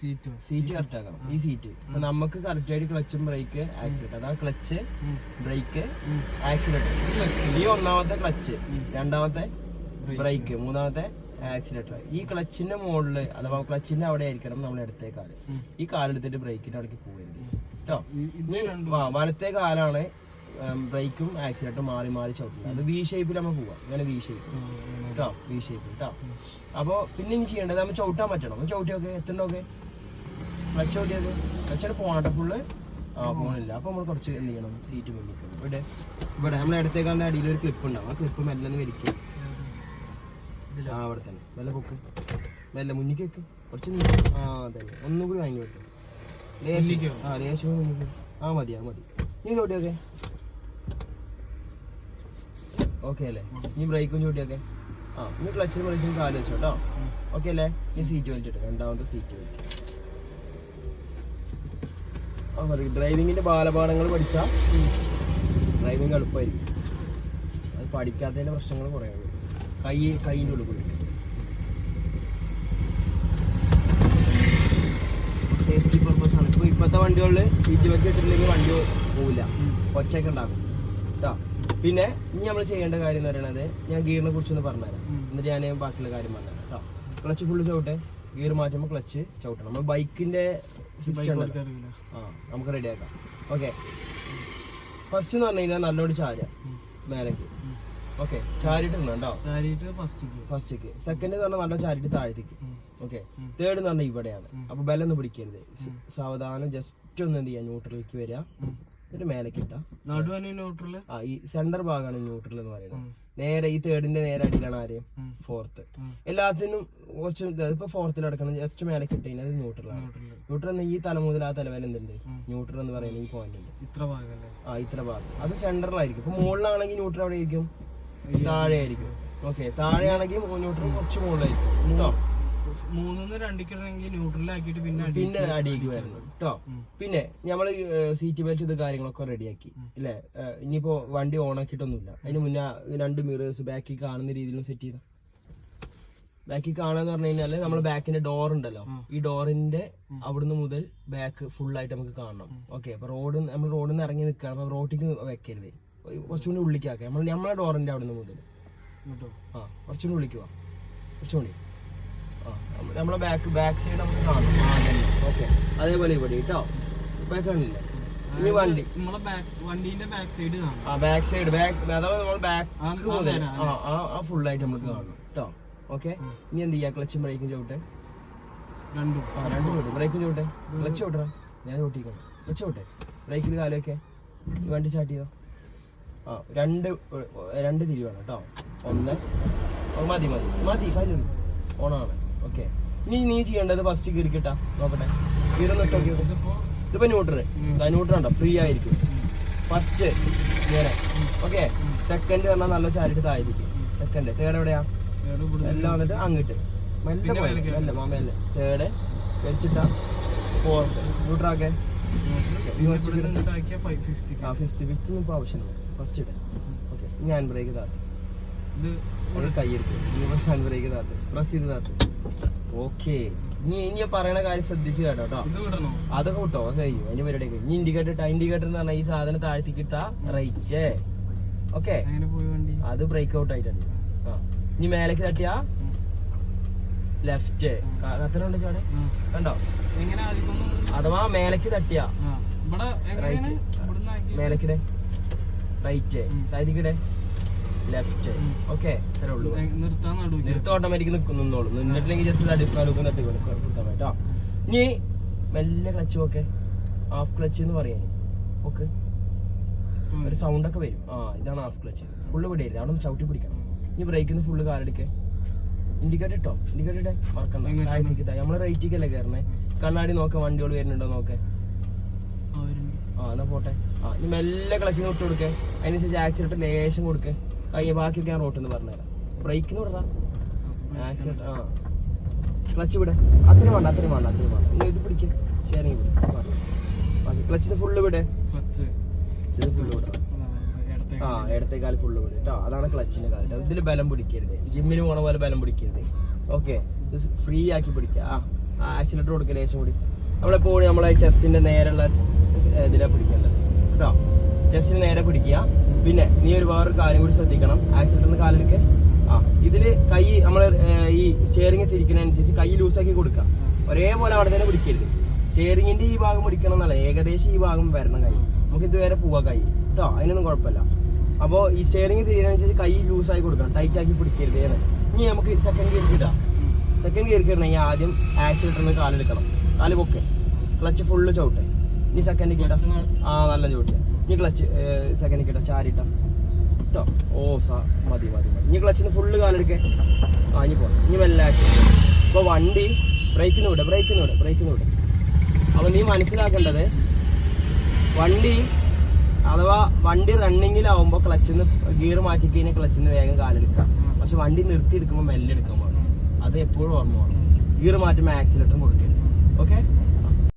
Seat correct ആക്കണം. ഈ seat നമുക്ക് കറക്റ്റ് ആയിട്ട് ക്ലച്ചും ബ്രേക്ക് ആക്സിലേറ്റർ, അതാണ് ക്ലച്ച് ബ്രേക്ക് ആക്സിലേറ്റർ. ഈ ഒന്നാമത്തെ ക്ലച്ച്, രണ്ടാമത്തെ ബ്രേക്ക്, മൂന്നാമത്തെ ആക്സിലേറ്റർ. ഈ ക്ലച്ചിന്റെ മുകളില് അഥവാ ക്ലച്ചിന്റെ അവിടെ ആയിരിക്കണം നമ്മൾ ഇടത്തെ കാല്. ഈ കാലെടുത്തിട്ട് ബ്രേക്കിന്റെ അവിടേക്ക് പോകരുത് കേട്ടോ. വലത്തെ കാലാണ് ബ്രേക്കും ആക്സിലേറ്ററും മാറി മാറി ചവിട്ടുന്നത്. അത് വി ഷേപ്പിൽ നമ്മൾ പോവാം, ഇങ്ങനെ വി ഷേപ്പ് കേട്ടോ, വി ഷേപ്പ് കേട്ടോ. അപ്പോൾ പിന്നെ ഇനി ചെയ്യേണ്ടത് നമ്മൾ ചവിട്ടാൻ പറ്റണം. ഒന്ന് ചവിട്ടിയൊക്കെ എത്തണ്ടോക്കെ, ക്ലച്ച് ചവിട്ടിയൊക്കെ. ക്ലച്ചാണ് പോകണട്ടോ ഫുള്ള്. പോകണില്ല. അപ്പോൾ നമ്മൾ കുറച്ച് എന്ത് ചെയ്യണം, സീറ്റ് മേടിക്കണം. ഇവിടെ നമ്മൾ ഇടത്തേക്കാളുടെ അടിയിൽ ഒരു ക്ലിപ്പ് ഉണ്ടാവും. ആ ക്ലിപ്പ് മെല്ലെ ഒന്ന് വലിക്കും. അവിടെ തന്നെ മെല്ലെ പൊക്ക്, മെല്ലെ മുന്നിക്ക് വെക്ക്, കുറച്ച് അതെ ഒന്നും കൂടി വാങ്ങി വെക്കും. ലേശം മുന്നിക്ക്. മതി നീ ചവിട്ടിയൊക്കെ ഓക്കെ അല്ലേ? നീ ബ്രേക്കും ചവിട്ടിയൊക്കെ. നീ ക്ലച്ചിന് ബ്രേക്കും കാല് വെച്ചോട്ടോ. ഓക്കെ അല്ലേ? നീ സീറ്റ് വലിച്ചിട്ട് രണ്ടാമത്തെ സീറ്റ് വലിക്കും. ഡ്രൈവിങ്ങിന്റെ ബാലപാഠങ്ങൾ പഠിച്ചാൽ ഡ്രൈവിങ് എളുപ്പമായിരിക്കും. അത് പഠിക്കാത്തതിന്റെ പ്രശ്നങ്ങൾ കുറേ ഉണ്ട്. കൈയിൻ്റെ ഉള്ളിൽ കൂടി സേഫ്റ്റി പർപ്പസ് ആണ്. ഇപ്പോൾ ഇപ്പോഴത്തെ വണ്ടികളിൽ സീറ്റ് ബെൽറ്റ് ഇട്ടിട്ടില്ലെങ്കിൽ വണ്ടി പോവില്ല, ഒച്ചയൊക്കെ ഉണ്ടാകും കേട്ടോ. പിന്നെ ഇനി നമ്മൾ ചെയ്യേണ്ട കാര്യം എന്ന് പറയുന്നത്, ഞാൻ ഗിയറിനെ കുറിച്ചൊന്ന് പറഞ്ഞുതരാം, എന്നിട്ട് ഞാൻ ബാക്കിയുള്ള കാര്യം പറഞ്ഞുതരാം കേട്ടോ. ക്ലച്ച് ഫുള്ള് ചവിട്ടെ, ഗിയർ മാറ്റുമ്പോൾ ക്ലച്ച് ചവിട്ടണം. നമ്മൾ ബൈക്കിന്റെ സിസ്റ്റം ഉണ്ടല്ലോ, നമുക്ക് റെഡിയാക്കാം. ഓക്കെ, ഫസ്റ്റ് എന്ന് പറഞ്ഞു കഴിഞ്ഞാൽ നല്ലോണം ചാരുക മേലേക്ക്. ഓക്കെ, ചാരിട്ട് നിന്നോ ഫസ്റ്റ്ക്ക്. സെക്കൻഡ് എന്ന് പറഞ്ഞാൽ നല്ല ചാരിട്ട് താഴത്തേക്ക്. ഓക്കെ, തേർഡ് എന്ന് പറഞ്ഞാൽ ഇവിടെയാണ്. അപ്പൊ ബലം ഒന്നും പിടിക്കരുത്, സാവധാനം ജസ്റ്റ് ഒന്ന് എന്ത് ചെയ്യാം, ന്യൂട്രലിലേക്ക് വരിക, എന്നിട്ട് മേലേക്ക് ഇട്ടാ ന്യൂട്രൽ. ഈ സെന്റർ ഭാഗമാണ് ന്യൂട്രൽ എന്ന് പറയുന്നത്. നേരെ ഈ തേർഡിന്റെ നേരെ അടിയിലാണ് ആരെയും ഫോർത്ത്. എല്ലാത്തിനും കുറച്ച് ഇപ്പൊ ഫോർത്തിൽ അടക്കണം. ജസ്റ്റ് മേലേക്ക് ഇട്ട് കഴിഞ്ഞാൽ ന്യൂട്രലാണ്. ന്യൂട്രൽ ഈ തല മുതൽ ആ തലവരെ എന്തുണ്ട്, ന്യൂട്രൽ എന്ന് പറയുന്ന ഈ പോയിന്റ് ഉണ്ട്. ഇത്ര ഭാഗം അത് സെന്ററിലായിരിക്കും. ഇപ്പൊ മുകളിലാണെങ്കിൽ ന്യൂട്രൽ അവിടെ ആയിരിക്കും, താഴെ ആയിരിക്കും. ഓക്കെ, താഴെയാണെങ്കിൽ ന്യൂട്രൽ കുറച്ച് മുകളിലായിരിക്കും കേട്ടോ. 3 2 ന്യൂട്രലാക്കിയിട്ട് പിന്നെ അടിയിലേക്ക് വരുന്നു കേട്ടോ. പിന്നെ നമ്മള് സീറ്റ് ബെൽറ്റ് ഇത് കാര്യങ്ങളൊക്കെ റെഡിയാക്കി അല്ലേ. ഇനിയിപ്പോ വണ്ടി ഓൺ ആക്കിയിട്ടൊന്നുമില്ല. അതിന് മുന്നേ 2 മിറേഴ്സ് ബാക്കിൽ കാണുന്ന രീതിയിലും സെറ്റ് ചെയ്ത. ബാക്കിൽ കാണാന്ന് പറഞ്ഞു കഴിഞ്ഞാല് നമ്മള് ബാക്കിന്റെ ഡോർ ഉണ്ടല്ലോ, ഈ ഡോറിന്റെ അവിടുന്ന് മുതൽ ബാക്ക് ഫുൾ ആയിട്ട് നമുക്ക് കാണണം. ഓക്കെ, അപ്പൊ നമ്മൾ റോഡിൽ നിന്ന് ഇറങ്ങി നിൽക്കണം. അപ്പൊ റോട്ടിക്ക് വെക്കരുത്, കുറച്ചുകൂടി ഉള്ളിക്കാക്കാം. നമ്മളെ ഡോറിന്റെ അവിടുന്ന് മുതൽ കുറച്ചുകൂടി ഉള്ളിക്ക് പോവാം, കുറച്ചുകൂടി. നമ്മളെ ബാക്ക് സൈഡ് നമുക്ക് കാണും. ഓക്കെ, അതേപോലെ ഇവിടെ കേട്ടോ. ഇപ്പൊ കാണില്ല. ഇനി വണ്ടീന്റെ ബാക്ക് സൈഡ് ബാക്ക് സൈഡ് അഥവാ നമ്മൾ ബാക്ക് മുതൽ ഫുൾ ആയിട്ട് നമുക്ക് കാണും കേട്ടോ. ഓക്കെ, ഇനി എന്ത് ചെയ്യാ, ക്ലച്ചും ബ്രേക്കും ചവിട്ടെ, രണ്ടും ചവിട്ടും. ബ്രേക്കും ചവിട്ടെ, ക്ലച്ച് ചവിട്ടാ. ഞാൻ ചവിട്ടിക്കണം, ക്ലച്ച് ചവിട്ടെ, ബ്രേക്കിൽ കാലൊക്കെ. വണ്ടി സ്റ്റാർട്ട് ചെയ്തോ. രണ്ട് തിരിവാണ് കേട്ടോ. 1 മതി കല്ലുണ്ട്, ഓണാണ്. ഓക്കെ, ഇനി നീ ചെയ്യേണ്ടത് ഫസ്റ്റ് ഗിയർ കിട്ടാ നോക്കട്ടെ. ഗിയർ നോക്കി ഇതിപ്പോ ന്യൂട്രൽ ഉണ്ടോ, ഫ്രീ ആയിരിക്കും ഫസ്റ്റ് ഇങ്ങനെ. ഓക്കെ, സെക്കൻഡ് പറഞ്ഞാൽ നല്ല ചാരിട്ട് തായിരിക്കും. സെക്കൻഡ്. തേർഡ് എവിടെയാ, എല്ലാം വന്നിട്ട് അങ്ങോട്ട് മെല്ലെ മെല്ലെ. തേർഡ് വെച്ചിട്ടാ. ഫോർത്ത് ന്യൂട്രൽ ആക്കെ. ഫിഫ്ത്ത് ഇപ്പൊ ആവശ്യമില്ല, ഫസ്റ്റ് ഇടേ. ഓക്കെ, ഞാൻ ബ്രേക്ക് താത്ത്, കൈയെടുത്ത് ഹാൻഡ് ബ്രേക്ക് താത്ത്, പ്രസ് ചെയ്ത് താത്ത്. ഓക്കെ, ഇനി പറയണ കാര്യം ശ്രദ്ധിച്ച് കേട്ടോ. അതൊക്കെ വിട്ടോ, അത് കഴിഞ്ഞു അതിന്റെ പരിപാടിയൊക്കെ. ഇനി ഇൻഡിക്കേറ്റർ എന്ന് പറഞ്ഞാൽ ഈ സാധനം താഴ്ത്തിക്ക് ഇട്ടാ റൈറ്റ്. ഓക്കെ, അത് ബ്രേക്ക് ഔട്ട് ആയിട്ടാണ്. ഇനി മേലേക്ക് തട്ടിയാ ലെഫ്റ്റ്. കത്തനുണ്ട് ചാടെ കണ്ടോ. അഥവാ മേലേക്ക് തട്ടിയാ റൈറ്റ്, മേലേക്കിടെ റൈറ്റ്, താഴ്ത്തിക്കിടെ ലെഫ്റ്റ്. ഓക്കെ, ഇത്രേ ഉള്ളൂ. നിർത്ത ഓട്ടോമാറ്റിക് നിന്നോളൂ. നിന്നിട്ടില്ലെങ്കിൽ ജസ്റ്റ് നടുക്കും തട്ടി കൊടുത്താൽ കേട്ടോ. ഇനി മെല്ലെ ക്ലച്ച്. ഓക്കെ, ഹാഫ് ക്ലച്ച് എന്ന് പറയാൻ. ഓക്കെ, ഒരു സൗണ്ട് ഒക്കെ വരും. ഇതാണ് ഹാഫ് ക്ലച്ച്. ഫുള്ള് പിടിയില്ല, അവിടെ ചവിട്ടി പിടിക്കണം. ഇനി ബ്രേക്കിൽ നിന്ന് ഫുള്ള് കാലെടുക്കേ. ഇൻഡിക്കേറ്റർ ഇട്ടോ, ഇൻഡിക്കേറ്റർ ഇട്ടേ, മറക്കണ്ട. താഴത്തേക്ക് നമ്മള് റൈറ്റിക്കല്ലേ കയറണേ. കണ്ണാടി നോക്കാം, വണ്ടികൾ വരുന്നുണ്ടോ നോക്കേ. എന്നാ പോട്ടെ. ഇനി മെല്ലെ ക്ലച്ചിന് വിട്ട് കൊടുക്കേ. അതിനനുസരിച്ച് ആക്സിലേറ്റർ ലേശം കൊടുക്കേ. ബാക്കിയൊക്കെ ഞാൻ റോട്ടിൽ നിന്ന് പറഞ്ഞുതരാം. ബ്രേക്കിന് വിടറാ, ആക്സിലേറ്റർ ക്ലച്ച് വിടെ. അത്രയും വേണ്ട. ഇത് പിടിക്കേ, ഷെയറിങ് പിടി. ക്ലച്ചിന് ഫുള്ള് വിടെ, ഇത് ഫുള്ള് വിടാം. ഇടത്തെ കാല് ഫുള്ള് വിടും കേട്ടോ. അതാണ് ക്ലച്ചിന്റെ കാലം. ഇതിൽ ബലം പിടിക്കരുത്, ജിമ്മിന് പോണ പോലെ ബലം പിടിക്കരുത്. ഓക്കെ, ഫ്രീ ആക്കി പിടിക്കുക. ആക്സിലേറ്റർ കൊടുക്കുക ലേശം കൂടി. നമ്മളെപ്പോഴും നമ്മളെ ചെസ്റ്റിന്റെ നേരെയുള്ള ഇതിലാണ് പിടിക്കേണ്ടത് കേട്ടോ. ചെസ്റ്റിന് നേരെ പിടിക്കുക. പിന്നെ നീ വേറൊരു കാര്യം കൂടി ശ്രദ്ധിക്കണം, ആക്സിലേറ്ററിന് കാലെടുക്കുക. ഇതില് കൈ നമ്മള് ഈ സ്റ്റിയറിംഗ് തിരിക്കുന്നതിനനുസരിച്ച് കൈ ലൂസാക്കി കൊടുക്കുക. ഒരേപോലെ അവിടെ തന്നെ പിടിക്കരുത്. സ്റ്റിയറിംഗിന്റെ ഈ ഭാഗം പിടിക്കണം എന്നല്ല, ഏകദേശം ഈ ഭാഗം വരണം കൈ. നമുക്ക് ഇതുവരെ പോവാ കൈ കേട്ടോ, അതിനൊന്നും കുഴപ്പമില്ല. അപ്പോൾ ഈ സ്റ്റിയറിംഗ് തിരിയുന്നതിനനുസരിച്ച് കൈ ലൂസാക്കി കൊടുക്കണം, ടൈറ്റ് ആക്കി പിടിക്കരുത്. ഇനി നമുക്ക് സെക്കൻഡ് ഗിയർ കിട്ടാം. സെക്കൻഡ് ഗിയർ കിട്ടണമെങ്കിൽ ആദ്യം ആക്സിലേറ്ററിന് കാലെടുക്കണം, കാല് പൊക്കെ, ക്ലച്ച് ഫുള്ള് ചവിട്ടെ. ഇനി സെക്കൻഡ് കിട്ടാം, നല്ല ചവിട്ടുക. ഇനി ക്ലച്ച് സെക്കൻഡ് കിട്ടാം, ചാരിട്ട കേട്ടോ. മതി. ഇനി ക്ലച്ചിന് ഫുള്ള് കാലെടുക്കേ. ഇനി പോകാം. ഇനി മെല്ലാക്കി. അപ്പോൾ വണ്ടി ബ്രേക്കിന് വിടുക. അപ്പോൾ നീ മനസ്സിലാക്കേണ്ടത്, വണ്ടി റണ്ണിങ്ങിലാവുമ്പോൾ ക്ലച്ചിന്ന് ഗിയർ മാറ്റി കഴിഞ്ഞാൽ ക്ലച്ചിന്ന് വേഗം കാലെടുക്കാം. പക്ഷെ വണ്ടി നിർത്തി എടുക്കുമ്പോൾ മെല്ലെ എടുക്കാൻ പാടില്ല. അത് എപ്പോഴും ഓർമ്മ വേണം. ഗിയർ മാറ്റുമ്പോൾ ആക്സിലേറ്ററും കൊടുക്കരുത്.